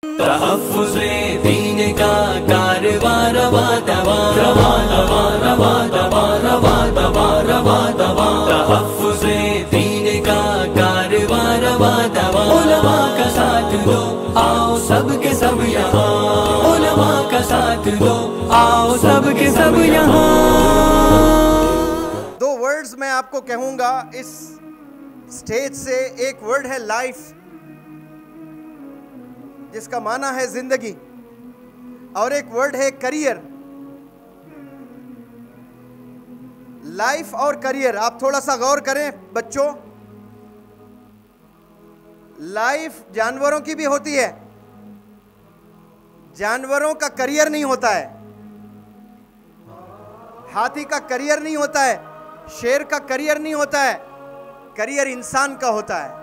तहफ़्फ़ुज़े दीन का कारवां रवा दवा रवा दवा रवा दवा रवा दवा रवा दवा तहफ़्फ़ुज़े दीन का कारवां रवा दवा उलमा का साथ दो आओ सबके सब यहाँ उलमा का साथ दो आओ सबके सब यहाँ। दो वर्ड्स मैं आपको कहूंगा इस स्टेज से। एक वर्ड है लाइफ, जिसका माना है जिंदगी, और एक वर्ड है करियर। लाइफ और करियर, आप थोड़ा सा गौर करें बच्चों। लाइफ जानवरों की भी होती है, जानवरों का करियर नहीं होता है। हाथी का करियर नहीं होता है, शेर का करियर नहीं होता है, करियर इंसान का होता है।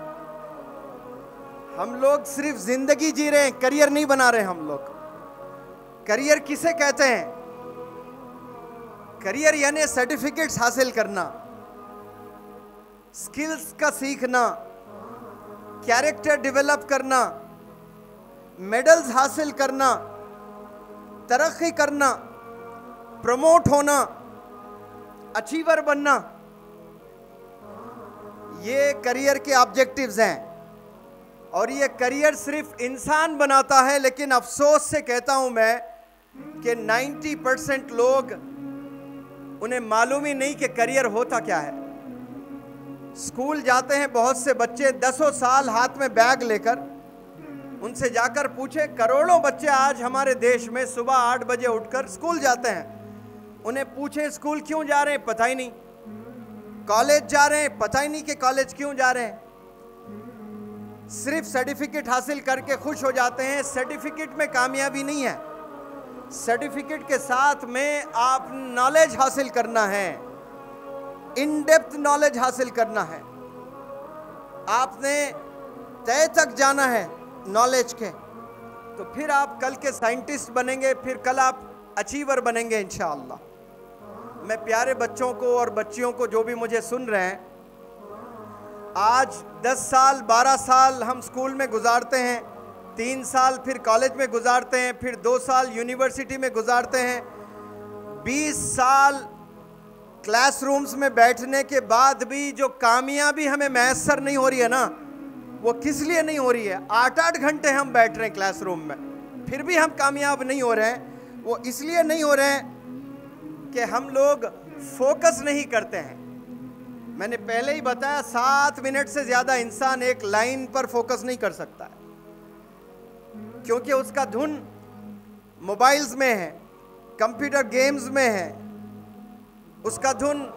हम लोग सिर्फ जिंदगी जी रहे हैं, करियर नहीं बना रहे हम लोग। करियर किसे कहते हैं? करियर यानी सर्टिफिकेट्स हासिल करना, स्किल्स का सीखना, कैरेक्टर डेवलप करना, मेडल्स हासिल करना, तरक्की करना, प्रमोट होना, अचीवर बनना, ये करियर के ऑब्जेक्टिव्स हैं। और ये करियर सिर्फ इंसान बनाता है, लेकिन अफसोस से कहता हूं मैं कि 90% लोग, उन्हें मालूम ही नहीं कि करियर होता क्या है। स्कूल जाते हैं बहुत से बच्चे 10 साल हाथ में बैग लेकर, उनसे जाकर पूछे, करोड़ों बच्चे आज हमारे देश में सुबह 8 बजे उठकर स्कूल जाते हैं। उन्हें पूछे स्कूल क्यों जा रहे हैं, पता ही नहीं। कॉलेज जा रहे हैं, पता ही नहीं कि कॉलेज क्यों जा रहे हैं। सिर्फ सर्टिफिकेट हासिल करके खुश हो जाते हैं। सर्टिफिकेट में कामयाबी नहीं है, सर्टिफिकेट के साथ में आप नॉलेज हासिल करना है, इन डेप्थ नॉलेज हासिल करना है। आपने तय तक जाना है नॉलेज के, तो फिर आप कल के साइंटिस्ट बनेंगे, फिर कल आप अचीवर बनेंगे इंशाअल्लाह। मैं प्यारे बच्चों को और बच्चियों को जो भी मुझे सुन रहे हैं, आज 10 साल 12 साल हम स्कूल में गुजारते हैं, 3 साल फिर कॉलेज में गुजारते हैं, फिर 2 साल यूनिवर्सिटी में गुजारते हैं, 20 साल क्लासरूम्स में बैठने के बाद भी जो कामयाबी हमें मैसर नहीं हो रही है ना, वो किस लिए नहीं हो रही है? 8-8 घंटे हम बैठ रहे हैं क्लासरूम में, फिर भी हम कामयाब नहीं हो रहे हैं। वो इसलिए नहीं हो रहे हैं कि हम लोग फोकस नहीं करते हैं। मैंने पहले ही बताया, 7 मिनट से ज़्यादा इंसान एक लाइन पर फोकस नहीं कर सकता है, क्योंकि उसका धुन मोबाइल्स में है, कंप्यूटर गेम्स में है, उसका धुन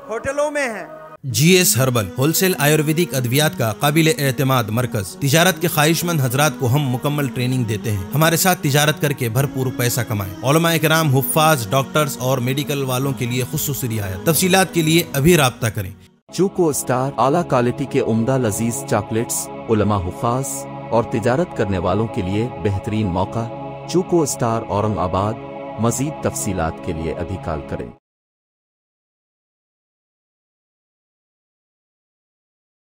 होटलों में है। GS हर्बल होलसेल आयुर्वेदिक अद्वियात का काबिल एतमाद मरकज। तिजारत के ख्वाहिशमंद हजरात को हम मुकम्मल ट्रेनिंग देते हैं। हमारे साथ तिजारत करके भरपूर पैसा कमाएं। उलमा इकराम, हुफ्फाज, डॉक्टर्स और मेडिकल वालों के लिए खुसूसी रियायत। तफसीलात के लिए अभी राब्ता करें। चूको स्टार आला क्वालिटी के उम्दा लजीज चॉकलेट्स, उलमा, हुफ्फाज और तिजारत करने वालों के लिए बेहतरीन मौका। चूको स्टार औरंगाबाद। मजीद तफसीलात के लिए अभी कॉल करें।